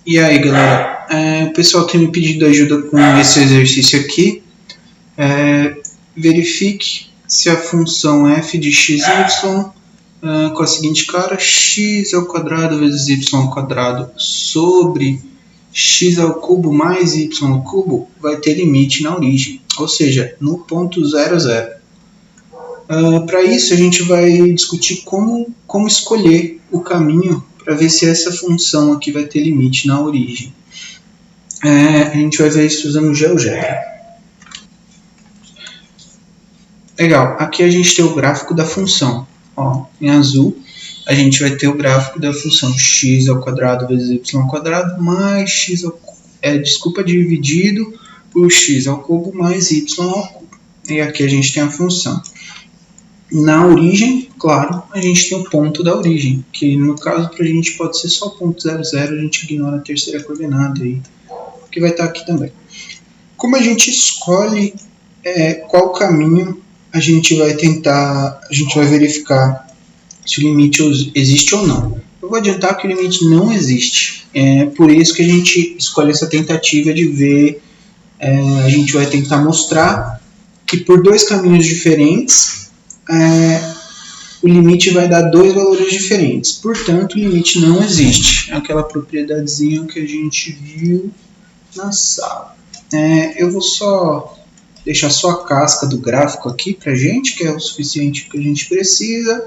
E aí, galera, o pessoal tem me pedido ajuda com esse exercício aqui. Verifique se a função f de xy com a seguinte cara: x ao quadrado vezes y ao quadrado sobre x ao cubo mais y ao cubo vai ter limite na origem, ou seja, no ponto 0, 0. Para isso, a gente vai discutir como escolher o caminho para ver se essa função aqui vai ter limite na origem. A gente vai ver isso usando GeoGebra. Legal, aqui a gente tem o gráfico da função. Ó, em azul, a gente vai ter o gráfico da função x ao quadrado vezes y ao quadrado mais x ao dividido por x ao cubo mais y ao cubo. E aqui a gente tem a função. Na origem, claro, a gente tem o ponto da origem, que no caso para a gente pode ser só o ponto 0, 0, a gente ignora a terceira coordenada aí, que vai estar aqui também. Como a gente escolhe qual caminho a gente vai verificar se o limite existe ou não. Eu vou adiantar que o limite não existe, por isso que a gente escolhe essa tentativa de ver, a gente vai tentar mostrar que por dois caminhos diferentes, o limite vai dar dois valores diferentes, portanto o limite não existe, aquela propriedadezinha que a gente viu na sala. Eu vou só deixar só a casca do gráfico aqui pra gente, que é o suficiente que a gente precisa,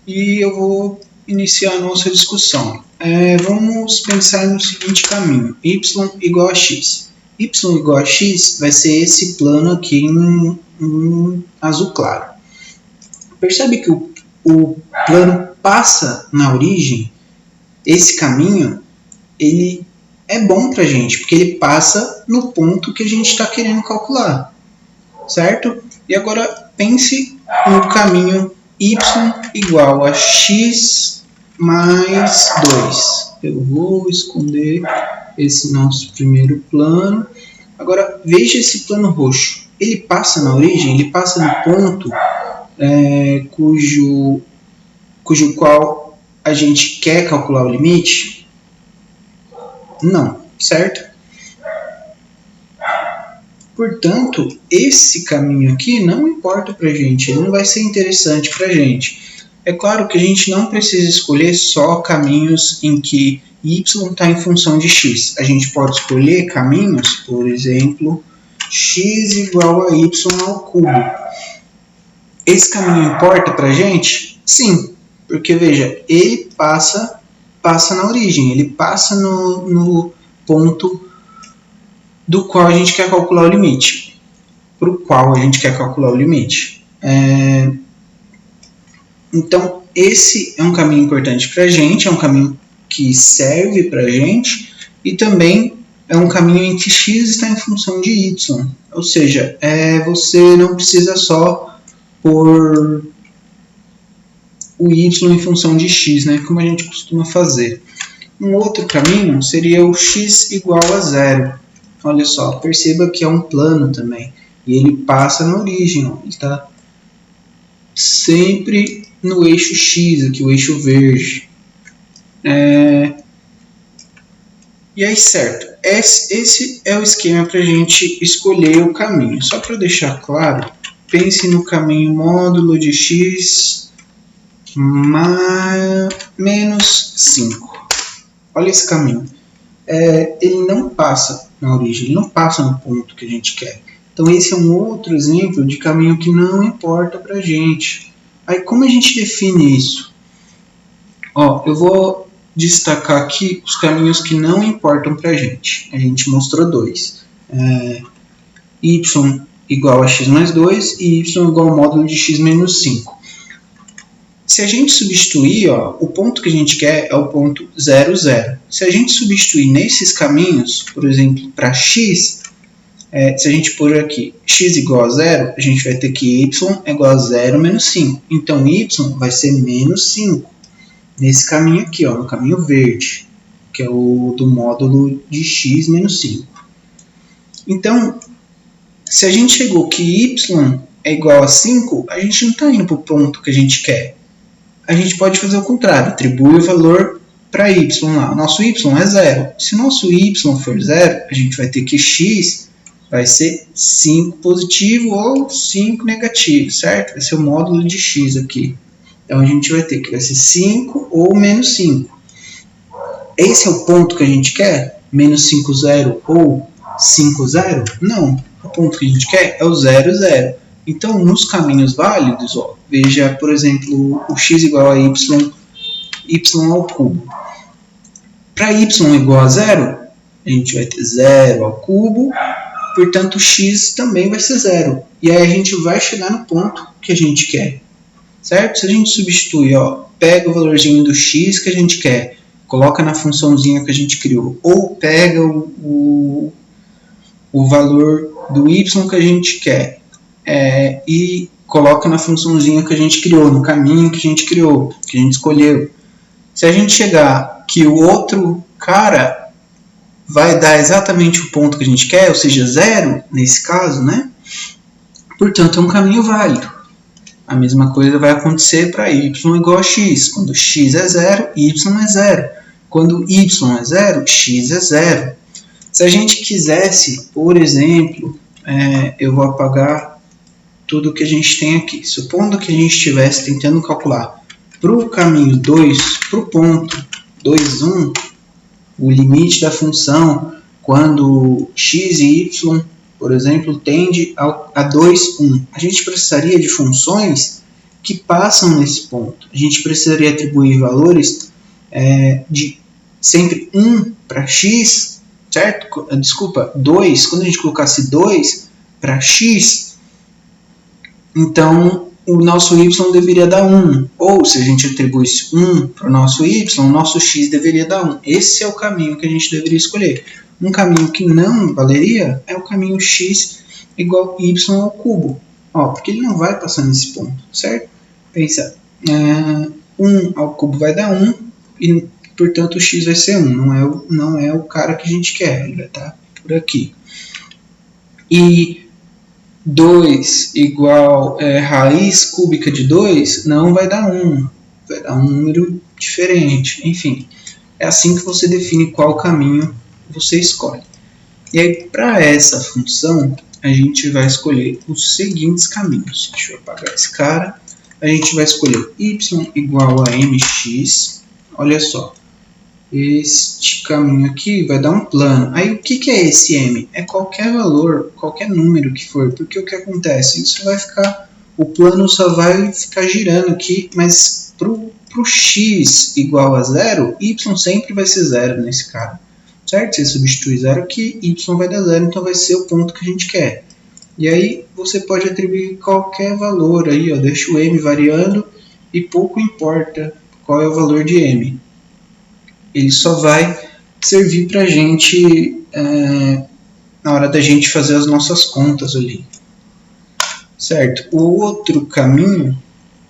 e eu vou iniciar a nossa discussão. Vamos pensar no seguinte caminho: y igual a x. Y igual a x vai ser esse plano aqui em azul claro. Percebe que o plano passa na origem. Esse caminho ele é bom para a gente, porque ele passa no ponto que a gente está querendo calcular, certo? E agora pense no caminho y igual a x mais 2. Eu vou esconder esse nosso primeiro plano. Agora veja esse plano roxo. Ele passa na origem, ele passa no ponto cujo qual a gente quer calcular o limite? Não, certo? Portanto, esse caminho aqui não importa para a gente, ele não vai ser interessante para a gente. É claro que a gente não precisa escolher só caminhos em que y está em função de x. A gente pode escolher caminhos, por exemplo, x igual a y ao cubo. Esse caminho importa para a gente? Sim, porque veja, ele passa na origem, ele passa no ponto do qual a gente quer calcular o limite. Para o qual a gente quer calcular o limite. Então, esse é um caminho importante para a gente, é um caminho que serve para a gente, e também é um caminho em que x está em função de y. Ou seja, você não precisa só por o y em função de x, né, como a gente costuma fazer. Um outro caminho seria o x igual a 0. Olha só, perceba que é um plano também. E ele passa na origem, ó, ele está sempre no eixo x, aqui o eixo verde. E aí, certo, esse é o esquema para a gente escolher o caminho. Só para deixar claro, pense no caminho módulo de x menos 5. Olha esse caminho. Ele não passa na origem, ele não passa no ponto que a gente quer. Então esse é um outro exemplo de caminho que não importa para a gente. Aí como a gente define isso? Eu vou destacar aqui os caminhos que não importam para a gente. A gente mostrou dois. Y igual a x mais 2 e y igual ao módulo de x menos 5. Se a gente substituir, o ponto que a gente quer é o ponto 0, 0. Se a gente substituir nesses caminhos, por exemplo, para x, se a gente pôr aqui x igual a 0, a gente vai ter que y é igual a 0 menos 5. Então, y vai ser menos 5. Nesse caminho aqui, no caminho verde, que é o do módulo de x menos 5. Então, se a gente chegou que y é igual a 5, a gente não está indo para o ponto que a gente quer. A gente pode fazer o contrário, atribui o valor para y lá, nosso y é 0. Se o nosso y for 0, a gente vai ter que x vai ser 5 positivo ou 5 negativo, certo? Vai ser o módulo de x aqui. Então a gente vai ter que vai ser 5 ou menos 5. Esse é o ponto que a gente quer? Menos 5, 0 ou 5, 0? Não. O ponto que a gente quer é o 0, 0. Então, nos caminhos válidos, ó, veja, por exemplo, o x igual a y ao cubo. Para y igual a 0, a gente vai ter 0 ao cubo, portanto, x também vai ser 0. E aí a gente vai chegar no ponto que a gente quer, certo? Se a gente substitui, ó, pega o valorzinho do x que a gente quer, coloca na funçãozinha que a gente criou, ou pega o valor do y que a gente quer e coloca na funçãozinha que a gente criou, no caminho que a gente criou, que a gente escolheu. Se a gente chegar que o outro cara vai dar exatamente o ponto que a gente quer, ou seja, 0 nesse caso, né? Portanto, é um caminho válido. A mesma coisa vai acontecer para y igual a x. Quando x é 0, y é 0. Quando y é 0, x é 0. Se a gente quisesse, por exemplo, eu vou apagar tudo que a gente tem aqui. Supondo que a gente estivesse tentando calcular para o caminho 2, para o ponto 2, 1, o limite da função quando x e y, por exemplo, tende a 2, 1. A gente precisaria de funções que passam nesse ponto. A gente precisaria atribuir valores de sempre 1 para x, certo? Desculpa, 2. Quando a gente colocasse 2 para x, então o nosso y deveria dar 1. Ou se a gente atribuísse 1 para o nosso y, o nosso x deveria dar 1. Esse é o caminho que a gente deveria escolher. Um caminho que não valeria é o caminho x igual a y ao cubo. Ó, porque ele não vai passar nesse ponto, certo? Pensa, 1 ao cubo vai dar 1 e, portanto, o x vai ser 1. Não é o cara que a gente quer, ele vai estar por aqui. E 2 igual raiz cúbica de 2 não vai dar 1. Vai dar um número diferente. Enfim, é assim que você define qual caminho você escolhe. E aí, para essa função, a gente vai escolher os seguintes caminhos. Deixa eu apagar esse cara. A gente vai escolher y igual a mx. Olha só. Este caminho aqui vai dar um plano. Aí, o que é esse m? É qualquer valor, qualquer número que for. Porque o que acontece? Isso vai ficar... O plano só vai ficar girando aqui, mas para o x igual a 0, y sempre vai ser 0 nesse cara. Certo? Você substitui 0 aqui, y vai dar 0, então vai ser o ponto que a gente quer. E aí você pode atribuir qualquer valor aí, ó, deixa o m variando e pouco importa qual é o valor de m. Ele só vai servir para a gente na hora da gente fazer as nossas contas ali. Certo? O outro caminho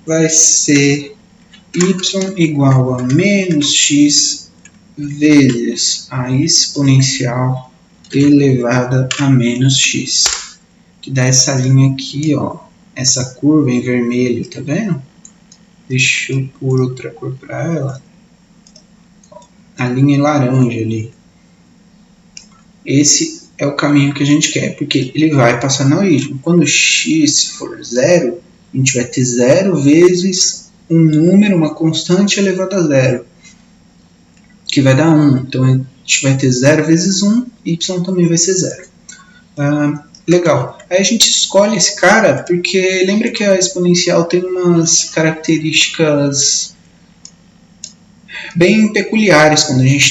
vai ser y igual a menos x vezes a exponencial elevada a menos x. Que dá essa linha aqui, ó, essa curva em vermelho, tá vendo? Deixa eu pôr outra cor para ela. A linha laranja ali. Esse é o caminho que a gente quer, porque ele vai passar na origem. Quando x for 0, a gente vai ter 0 vezes um número, uma constante elevada a 0, que vai dar 1. Então a gente vai ter 0 vezes 1, y também vai ser 0. Legal. Aí a gente escolhe esse cara, porque lembra que a exponencial tem umas características bem peculiares quando a gente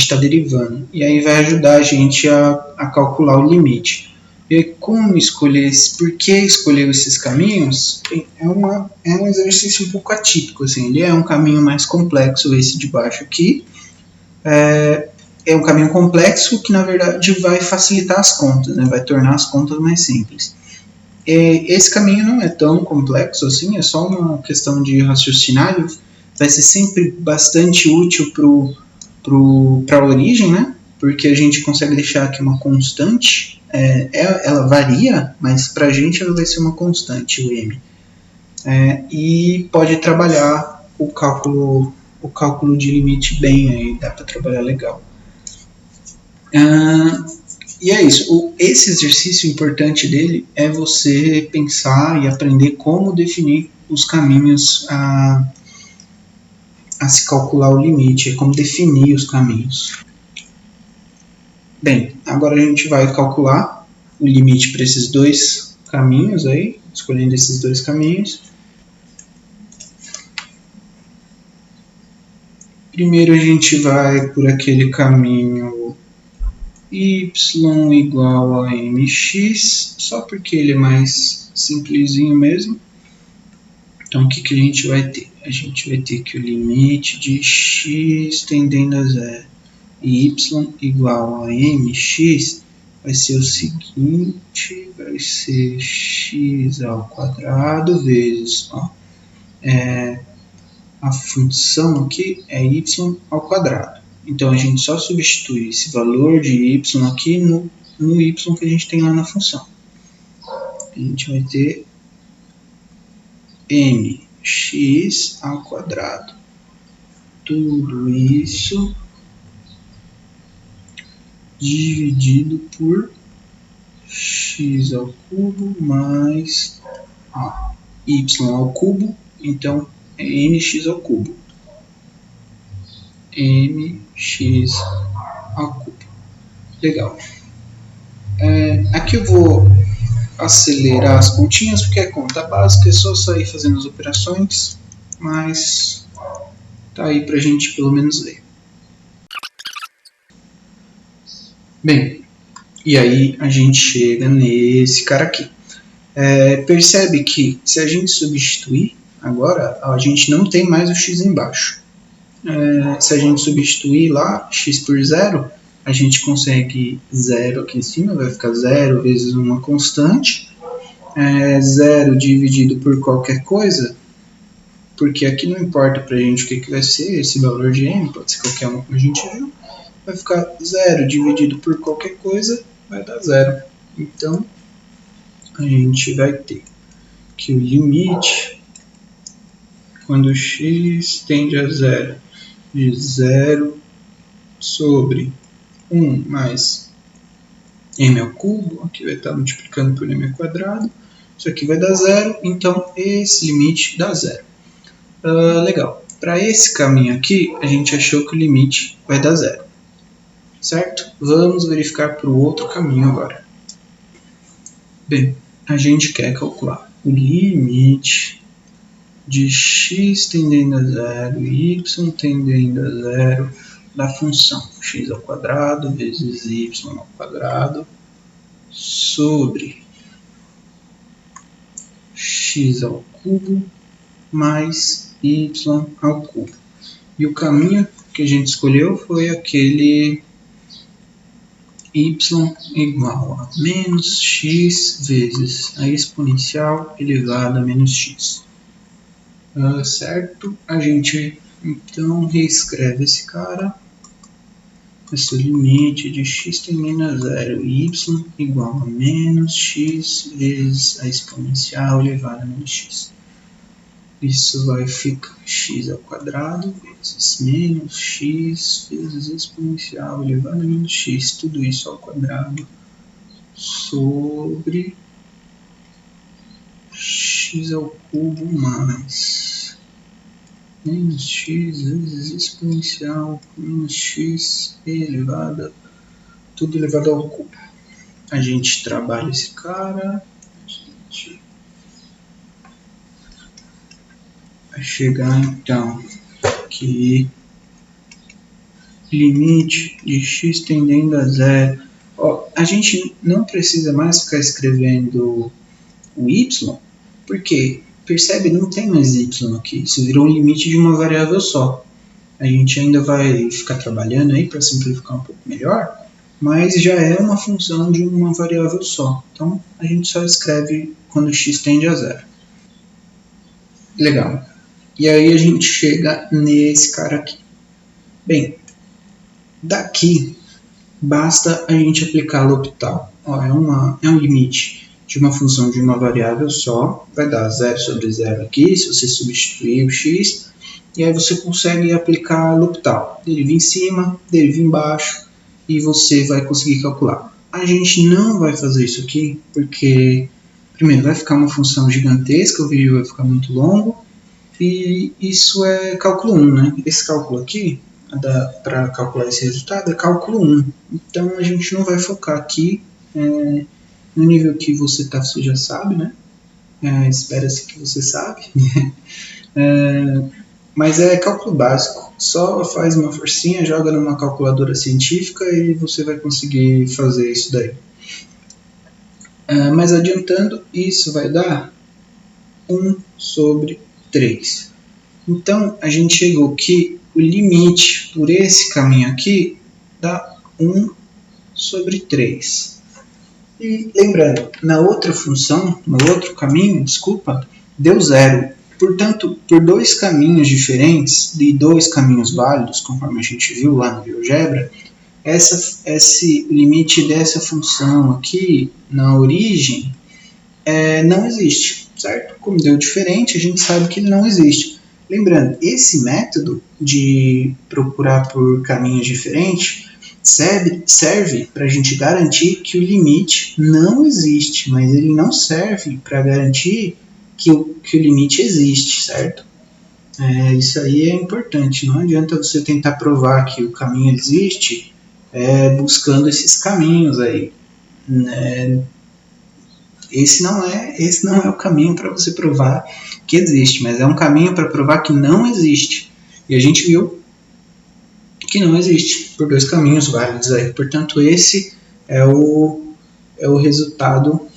está derivando. E aí vai ajudar a gente a calcular o limite. E aí, como escolher por que escolher esses caminhos? É um exercício um pouco atípico. Assim. Ele é um caminho mais complexo, esse de baixo aqui. É um caminho complexo que, na verdade, vai facilitar as contas, né? Vai tornar as contas mais simples. Esse caminho não é tão complexo assim, é só uma questão de raciocinar. Vai ser sempre bastante útil para a origem, né? Porque a gente consegue deixar aqui uma constante. Ela varia, mas para a gente ela vai ser uma constante, o m. E pode trabalhar o cálculo o cálculo de limite bem, aí dá para trabalhar legal. E é isso. Esse exercício importante dele é você pensar e aprender como definir os caminhos a se calcular o limite, é como definir os caminhos. Bem, agora a gente vai calcular o limite para esses dois caminhos aí, escolhendo esses dois caminhos. Primeiro a gente vai por aquele caminho y igual a mx, só porque ele é mais simplesinho mesmo. Então o que a gente vai ter? A gente vai ter que o limite de x tendendo a zero e y igual a mx vai ser o seguinte, vai ser x ao quadrado vezes, a função aqui é y ao quadrado. Então a gente só substitui esse valor de y aqui no y que a gente tem lá na função. A gente vai ter mx ao quadrado. Tudo isso dividido por x ao cubo mais y ao cubo, então é mx ao cubo. mx ao cubo. Legal. Aqui eu vou acelerar as continhas porque é conta básica, é só sair fazendo as operações, mas tá aí pra gente pelo menos ver. Bem, e aí a gente chega nesse cara aqui. Percebe que se a gente substituir, agora a gente não tem mais o x embaixo. Se a gente substituir lá x por zero, a gente consegue zero aqui em cima, vai ficar zero vezes uma constante. Zero dividido por qualquer coisa, porque aqui não importa pra gente o que vai ser esse valor de m, pode ser qualquer um como a gente viu. Vai ficar zero dividido por qualquer coisa, vai dar zero. Então, a gente vai ter que o limite, quando x tende a zero, de 0 sobre 1 mais m ao cubo, aqui vai estar multiplicando por m ao quadrado, isso aqui vai dar zero, então esse limite dá zero. Legal, para esse caminho aqui, a gente achou que o limite vai dar zero, certo? Vamos verificar para o outro caminho agora. Bem, a gente quer calcular o limite de x tendendo a zero e y tendendo a zero da função x ao quadrado vezes y ao quadrado sobre x ao cubo mais y ao cubo. E o caminho que a gente escolheu foi aquele y igual a menos x vezes a exponencial elevada a menos x. Certo? A gente então reescreve esse cara. Esse limite de x tendendo a zero e y igual a menos x vezes a exponencial elevada a menos x. Isso vai ficar x ao quadrado vezes menos x vezes exponencial elevado a menos x, tudo isso ao quadrado, sobre x ao cubo mais menos x vezes exponencial menos x elevado, tudo elevado ao cubo. A gente trabalha esse cara, vai chegar então que limite de x tendendo a zero. A gente não precisa mais ficar escrevendo o y, porque, percebe, não tem mais y aqui, isso virou um limite de uma variável só. A gente ainda vai ficar trabalhando aí para simplificar um pouco melhor, mas já é uma função de uma variável só. Então, a gente só escreve quando x tende a zero. Legal. E aí a gente chega nesse cara aqui. Bem, daqui basta a gente aplicar L'Hopital. É um limite de uma função de uma variável só, vai dar 0 sobre 0 aqui, se você substituir o x, e aí você consegue aplicar L'Hopital. Deriva em cima, deriva embaixo, e você vai conseguir calcular. A gente não vai fazer isso aqui, porque primeiro vai ficar uma função gigantesca, o vídeo vai ficar muito longo, e isso é cálculo 1, né? Esse cálculo aqui, para calcular esse resultado, é cálculo 1. Então a gente não vai focar aqui no nível que você já sabe, né? Espera-se que você sabe. Mas é cálculo básico. Só faz uma forcinha, joga numa calculadora científica e você vai conseguir fazer isso daí. Mas adiantando, isso vai dar 1 sobre 3. Então, a gente chegou que o limite por esse caminho aqui dá 1 sobre 3. E lembrando, na outra função, no outro caminho, desculpa, deu 0. Portanto, por dois caminhos diferentes, de dois caminhos válidos, conforme a gente viu lá no GeoGebra, esse limite dessa função aqui, na origem, não existe, certo? Como deu diferente, a gente sabe que ele não existe. Lembrando, esse método de procurar por caminhos diferentes serve para a gente garantir que o limite não existe, mas ele não serve para garantir que o limite existe, certo? Isso aí é importante. Não adianta você tentar provar que o caminho existe buscando esses caminhos aí. Esse não é o caminho para você provar que existe, mas é um caminho para provar que não existe. E a gente viu que não existe por dois caminhos válidos aí. Portanto, esse é o resultado.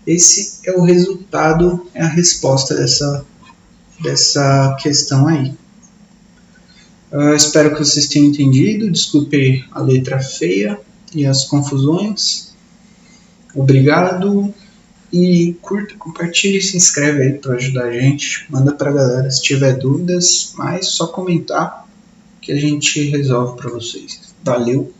Esse é o resultado, é a resposta dessa questão aí. Espero que vocês tenham entendido. Desculpe a letra feia e as confusões. Obrigado. E curta, compartilhe e se inscreve aí para ajudar a gente. Manda para a galera se tiver dúvidas, mas só comentar que a gente resolve para vocês. Valeu!